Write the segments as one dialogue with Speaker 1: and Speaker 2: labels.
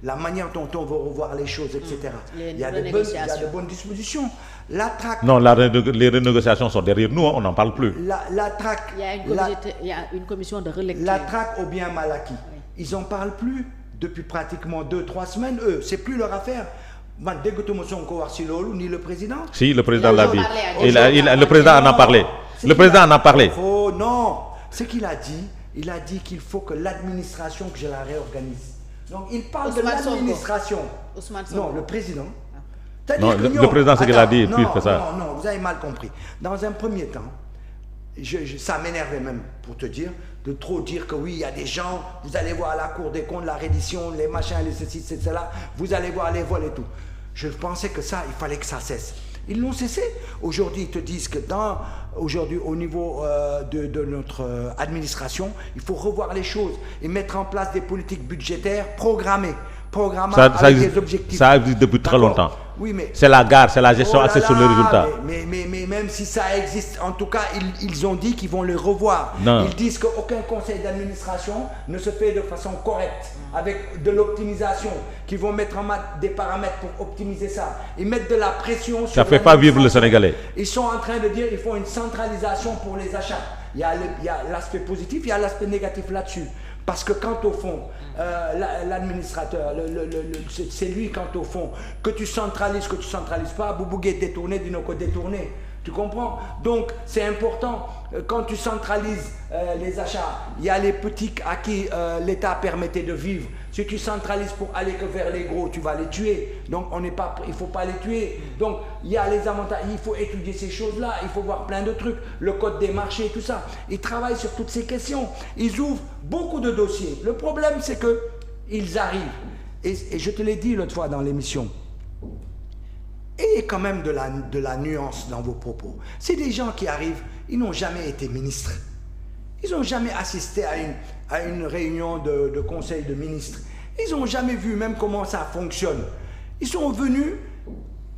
Speaker 1: la manière dont on veut revoir les choses, etc. Il y a de bonnes dispositions. La traque...
Speaker 2: Non, les renégociations sont derrière nous, on n'en parle plus.
Speaker 1: La traque...
Speaker 3: Il y a une commission de relecture.
Speaker 1: La traque au bien mal acquis. Oui. Ils n'en parlent plus depuis pratiquement 2-3 semaines. Eux, c'est plus leur affaire. Ni le président.
Speaker 2: Si, le président l'a dit. Le président en a parlé. Le président en a parlé.
Speaker 1: Oh non, ce qu'il a dit, il a dit qu'il faut que l'administration, que je la réorganise. Donc il parle de l'administration. Non, le président.
Speaker 2: Non, le président, c'est qu'il a dit, plus que ça.
Speaker 1: Non, vous avez mal compris. Dans un premier temps, ça m'énervait même, pour te dire, de trop dire que oui, il y a des gens, vous allez voir à la Cour des comptes, la reddition, les machins, les ceci, c'est cela, vous allez voir les vols et tout. Je pensais que ça, il fallait que ça cesse. Ils l'ont cessé. Aujourd'hui, ils te disent que aujourd'hui, au niveau de notre administration, il faut revoir les choses et mettre en place des politiques budgétaires programmées. Avec des objectifs.
Speaker 2: Ça existe depuis très longtemps.
Speaker 1: Oui, mais
Speaker 2: c'est la gare, c'est la gestion axée sur les résultats.
Speaker 1: Mais même si ça existe, en tout cas, ils ont dit qu'ils vont le revoir.
Speaker 2: Non.
Speaker 1: Ils disent qu'aucun conseil d'administration ne se fait de façon correcte, avec de l'optimisation, qu'ils vont mettre en des paramètres pour optimiser ça. Ils mettent de la pression sur
Speaker 2: ça ne fait pas vivre le Sénégalais.
Speaker 1: Ils sont en train de dire qu'ils font une centralisation pour les achats. Il y a l'aspect positif, il y a l'aspect négatif là-dessus. Parce que quand au fond, l'administrateur, c'est lui quand au fond, que tu centralises pas, Boubougué détourné, Dinoko détourné. Tu comprends? Donc c'est important, quand tu centralises les achats, il y a les petits à qui l'État permettait de vivre. Si tu centralises pour aller que vers les gros, tu vas les tuer. Donc il ne faut pas les tuer. Donc il y a les avantages, il faut étudier ces choses-là, il faut voir plein de trucs, le code des marchés, tout ça. Ils travaillent sur toutes ces questions. Ils ouvrent beaucoup de dossiers. Le problème, c'est qu'ils arrivent. Et je te l'ai dit l'autre fois dans l'émission. Ayez quand même de la nuance dans vos propos. C'est des gens qui arrivent, ils n'ont jamais été ministres. Ils n'ont jamais assisté à une réunion de conseil de ministres. Ils n'ont jamais vu même comment ça fonctionne. Ils sont venus,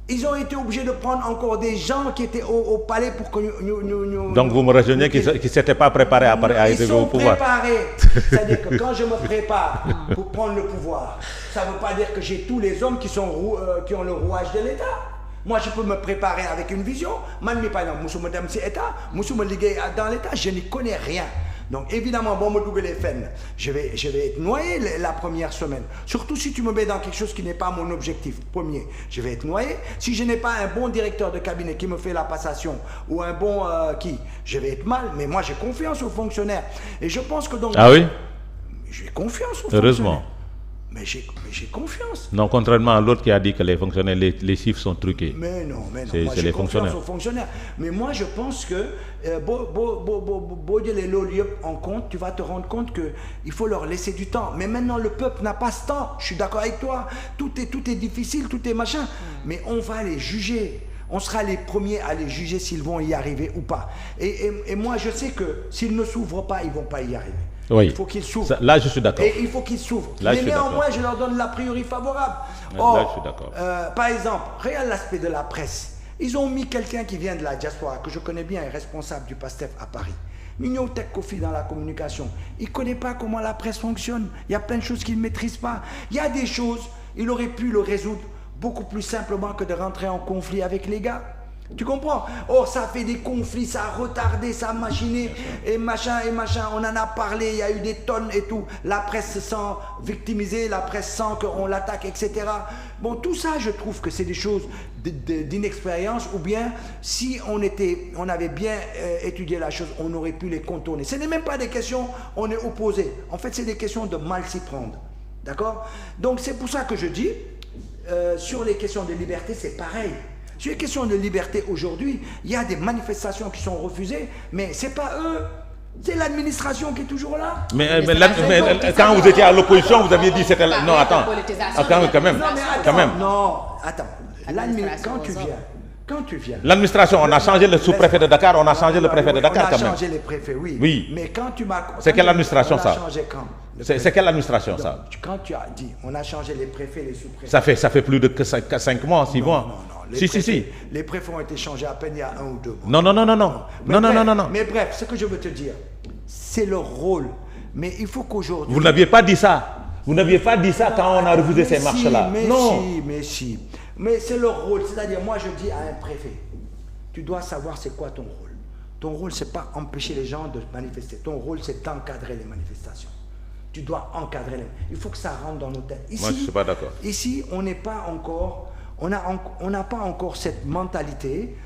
Speaker 1: ils ont été obligés de prendre encore des gens qui étaient au palais pour que nous...
Speaker 2: Donc vous me rejoignez qu'ils ne s'étaient pas préparés à arriver au pouvoir.
Speaker 1: Ils sont préparés. C'est-à-dire que quand je me prépare pour prendre le pouvoir, ça ne veut pas dire que j'ai tous les hommes qui ont le rouage de l'État. Moi, je peux me préparer avec une vision. Moi, par exemple, je suis dans l'État, je n'y connais rien. Donc, évidemment, bon, me les fennes, je vais être noyé la première semaine. Surtout si tu me mets dans quelque chose qui n'est pas mon objectif premier. Je vais être noyé. Si je n'ai pas un bon directeur de cabinet qui me fait la passation ou un bon je vais être mal. Mais moi, j'ai confiance aux fonctionnaires. Et je pense que donc...
Speaker 2: Ah oui?
Speaker 1: J'ai confiance aux fonctionnaires.
Speaker 2: Heureusement.
Speaker 1: Mais j'ai confiance.
Speaker 2: Non, contrairement à l'autre qui a dit que les fonctionnaires, les chiffres sont truqués.
Speaker 1: Mais non.
Speaker 2: C'est les fonctionnaires.
Speaker 1: Aux fonctionnaires. Mais moi, je pense que, en compte, tu vas te rendre compte qu'il faut leur laisser du temps. Mais maintenant, le peuple n'a pas ce temps. Je suis d'accord avec toi. Tout est difficile, tout est machin. Mais on va les juger. On sera les premiers à les juger s'ils vont y arriver ou pas. Et moi, je sais que s'ils ne s'ouvrent pas, ils ne vont pas y arriver.
Speaker 2: Oui.
Speaker 1: Il faut qu'ils s'ouvrent.
Speaker 2: Là, je suis d'accord.
Speaker 1: Et il faut qu'ils s'ouvrent. Mais néanmoins, je leur donne la priorité favorable. Or,
Speaker 2: là, je suis d'accord.
Speaker 1: Par exemple, regarde l'aspect de la presse. Ils ont mis quelqu'un qui vient de la diaspora, que je connais bien, est responsable du PASTEF à Paris. Mignon Tech Kofi dans la communication. Il ne connaît pas comment la presse fonctionne. Il y a plein de choses qu'il ne maîtrise pas. Il y a des choses, il aurait pu le résoudre beaucoup plus simplement que de rentrer en conflit avec les gars. Tu comprends? Or, ça fait des conflits, ça a retardé, ça a machiné, et machin, on en a parlé, il y a eu des tonnes et tout. La presse se sent victimisée, la presse sent qu'on l'attaque, etc. Bon, tout ça, je trouve que c'est des choses d'inexpérience, ou bien, si on avait bien étudié la chose, on aurait pu les contourner. Ce n'est même pas des questions, on est opposés. En fait, c'est des questions de mal s'y prendre. D'accord? Donc, c'est pour ça que je dis, sur les questions de liberté, c'est pareil. Sur les questions de liberté aujourd'hui, il y a des manifestations qui sont refusées, mais ce n'est pas eux, c'est l'administration qui est toujours là.
Speaker 2: Mais quand vous étiez à l'opposition, vous aviez dit c'était... Non, attends. Quand même.
Speaker 1: Non, attends. Quand tu viens...
Speaker 2: L'administration, on a changé le sous-préfet de Dakar, on a changé le préfet de Dakar quand même.
Speaker 1: On a changé les préfets, oui.
Speaker 2: Oui.
Speaker 1: Mais quand tu m'as...
Speaker 2: C'est quelle administration ça?
Speaker 1: On a changé quand?
Speaker 2: C'est quelle administration ça?
Speaker 1: Quand tu as dit, on a changé les préfets, les sous-préfets...
Speaker 2: Ça fait plus de 5 mois, 6 mois.
Speaker 1: Non.
Speaker 2: Si.
Speaker 1: Les préfets ont été changés à peine il y a 1 ou 2 mois.
Speaker 2: Non.
Speaker 1: Mais bref, ce que je veux te dire, c'est leur rôle. Mais il faut qu'aujourd'hui...
Speaker 2: Vous n'aviez pas dit ça. Vous n'aviez pas dit ça quand on a refusé ces marches-là. Non.
Speaker 1: Mais c'est leur rôle. C'est-à-dire, moi, je dis à un préfet, tu dois savoir c'est quoi ton rôle. Ton rôle, c'est pas empêcher les gens de manifester. Ton rôle, c'est d'encadrer les manifestations. Tu dois encadrer les... Il faut que ça rentre dans nos têtes. Ici,
Speaker 2: moi, je suis pas d'accord.
Speaker 1: Ici, on n'est pas encore... On n'a pas encore cette mentalité,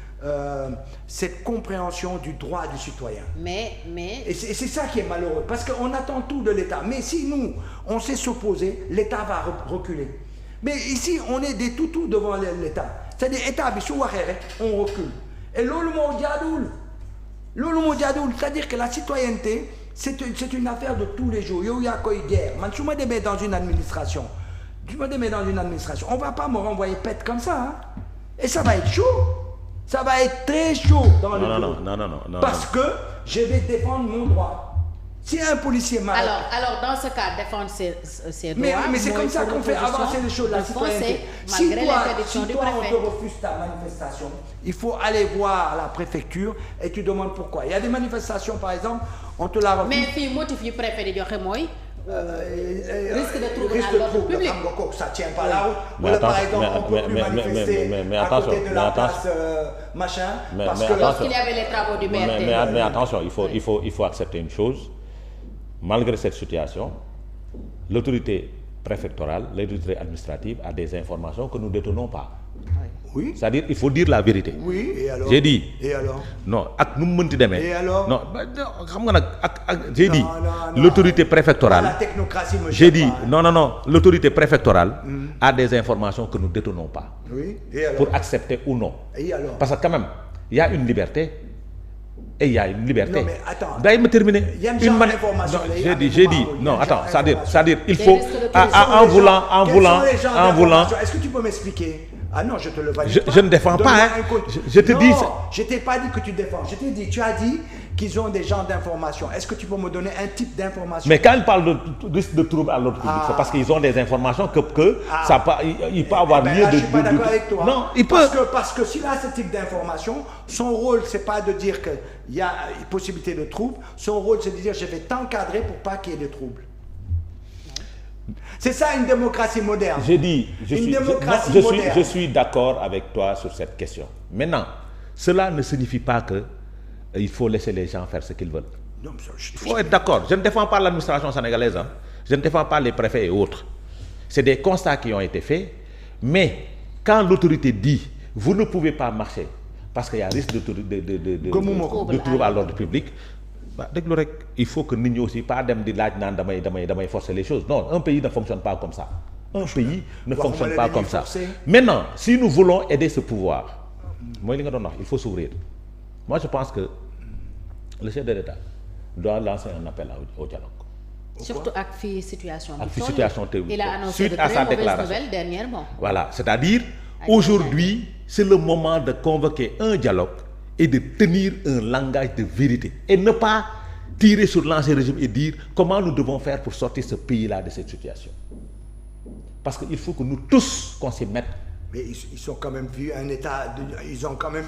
Speaker 1: cette compréhension du droit du citoyen. Et c'est ça qui est malheureux, parce qu'on attend tout de l'État. Mais si nous, on sait s'opposer, l'État va reculer. Mais ici, on est des toutous devant l'État. C'est-à-dire, l'État, on recule. Et c'est-à-dire que la citoyenneté, c'est une affaire de tous les jours. Il y a quoi guerre. Je me mets dans une administration. On ne va pas me renvoyer pète comme ça. Hein. Et ça va être chaud. Ça va être très chaud dans le dos.
Speaker 2: Non.
Speaker 1: Parce que je vais défendre mon droit. Si un policier mal...
Speaker 3: Alors, dans ce cas, défendre ses droits...
Speaker 1: Mais c'est comme ça qu'on fait avancer les choses, la citoyenneté. Si toi, on te refuse ta manifestation, il faut aller voir la préfecture et tu demandes pourquoi. Il y a des manifestations, par exemple, on te la refuse.
Speaker 3: Mais si le motif du préfet de dire moi, risque de trouble à l'ordre public.
Speaker 1: Ça tient pas la route. Voilà, par exemple, on ne peut plus manifester à côté de la place machin.
Speaker 3: Lorsqu'il y avait les travaux du BRT.
Speaker 2: Mais attention, il faut accepter une chose. Malgré cette situation, l'autorité préfectorale, l'autorité administrative a des informations que nous ne détenons pas.
Speaker 1: Oui.
Speaker 2: C'est-à-dire, il faut dire la vérité.
Speaker 1: Oui, et alors?
Speaker 2: J'ai dit.
Speaker 1: Et alors?
Speaker 2: Non, ak nu mu mënti demee.
Speaker 1: Et alors?
Speaker 2: Non, xam nga nag j'ai dit. L'autorité préfectorale.
Speaker 1: La technocratie me
Speaker 2: j'ai dit non. L'autorité préfectorale a des informations que nous ne détenons pas.
Speaker 1: Oui. Et alors?
Speaker 2: Pour accepter ou non.
Speaker 1: Et alors?
Speaker 2: Parce que quand même, il y a une liberté. Et il y a une liberté.
Speaker 1: Non mais attends.
Speaker 2: D'ailleurs, me terminer. J'ai dit. Non, attends. C'est-à-dire, il faut en voulant.
Speaker 1: Est-ce que tu peux m'expliquer? Ah non, je te le valide pas.
Speaker 2: Je ne défends pas. Hein. Je te dis.
Speaker 1: Je t'ai pas dit que tu défends. Je t'ai dit. Tu as dit qu'ils ont des gens d'information. Est-ce que tu peux me donner un type d'information?
Speaker 2: Mais quand ils parlent de risque de trouble à l'ordre public, c'est parce qu'ils ont des informations que ça il peut avoir lieu de.
Speaker 1: Je suis pas d'accord avec toi.
Speaker 2: Non, il peut.
Speaker 1: Parce que s'il a ce type d'information, son rôle c'est pas de dire qu'il y a une possibilité de trouble. Son rôle c'est de dire je vais t'encadrer pour pas qu'il y ait de trouble. C'est ça une démocratie moderne.
Speaker 2: J'ai dit, je suis d'accord avec toi sur cette question. Maintenant, cela ne signifie pas que il faut laisser les gens faire ce qu'ils veulent. Non, il faut être d'accord. Je ne défends pas l'administration sénégalaise. Hein. Je ne défends pas les préfets et autres. C'est des constats qui ont été faits. Mais quand l'autorité dit vous ne pouvez pas marcher parce qu'il y a risque de trouble à l'ordre public, il faut que nous aussi pas forcer les choses. Non, un pays ne fonctionne pas comme ça. Un pays ne fonctionne pas comme ça. Maintenant, si nous voulons aider ce pouvoir, il faut s'ouvrir. Moi, je pense que le chef de l'État doit lancer un appel au dialogue.
Speaker 3: Surtout avec la situation.
Speaker 2: Il
Speaker 3: a annoncé de très mauvaises nouvelles dernièrement.
Speaker 2: Voilà, c'est-à-dire, aujourd'hui, c'est le moment de convoquer un dialogue et de tenir un langage de vérité. Et ne pas tirer sur l'ancien régime et dire comment nous devons faire pour sortir ce pays-là de cette situation. Parce qu'il faut que nous tous, qu'on s'y mette.
Speaker 1: Mais ils sont quand même vus un état, ils ont quand même